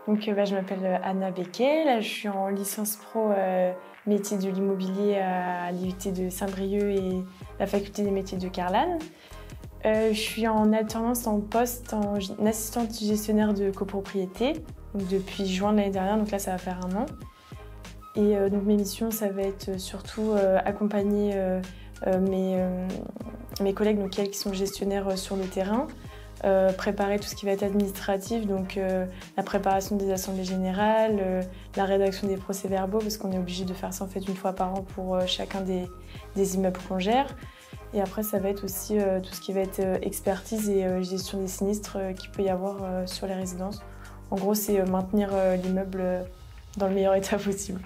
Donc, je m'appelle Anna Becquet. Là, je suis en licence pro métier de l'immobilier à l'IUT de Saint-Brieuc et la faculté des métiers de Carlane. Je suis en alternance en poste en assistante gestionnaire de copropriété donc depuis juin de l'année dernière, donc là ça va faire 1 an. Et donc mes missions, ça va être surtout accompagner mes collègues, donc elles qui sont gestionnaires sur le terrain, préparer tout ce qui va être administratif, donc la préparation des assemblées générales, la rédaction des procès-verbaux, parce qu'on est obligé de faire ça en fait 1 fois par an pour chacun des immeubles qu'on gère. Et après, ça va être aussi tout ce qui va être expertise et gestion des sinistres qu'il peut y avoir sur les résidences. En gros, c'est maintenir l'immeuble dans le meilleur état possible.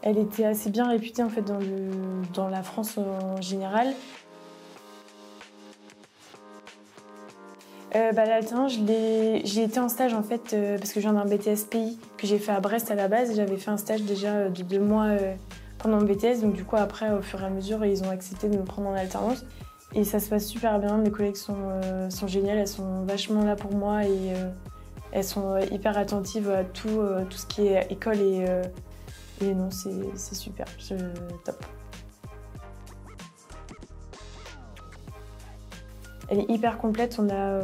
Elle était assez bien réputée en fait dans la France en général. L'alternance, j'y étais en stage en fait parce que je viens d'un BTS PI que j'ai fait à Brest à la base. J'avais fait un stage déjà de 2 mois pendant mon BTS, donc du coup après au fur et à mesure ils ont accepté de me prendre en alternance. Et ça se passe super bien, mes collègues sont géniales, elles sont vachement là pour moi et elles sont hyper attentives à tout ce qui est école et non, c'est super, c'est top. Elle est hyper complète, on a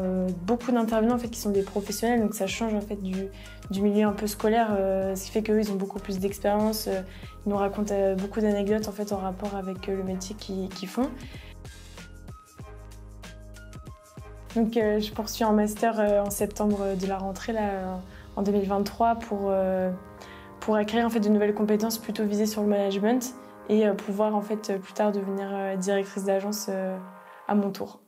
beaucoup d'intervenants en fait, qui sont des professionnels, donc ça change en fait, du milieu un peu scolaire, ce qui fait qu'eux ils ont beaucoup plus d'expérience, ils nous racontent beaucoup d'anecdotes en, fait, en rapport avec le métier qu'ils font. Donc, je poursuis en master en septembre de la rentrée là, en 2023 pour acquérir en fait, de nouvelles compétences plutôt visées sur le management et pouvoir en fait, plus tard devenir directrice d'agence à mon tour.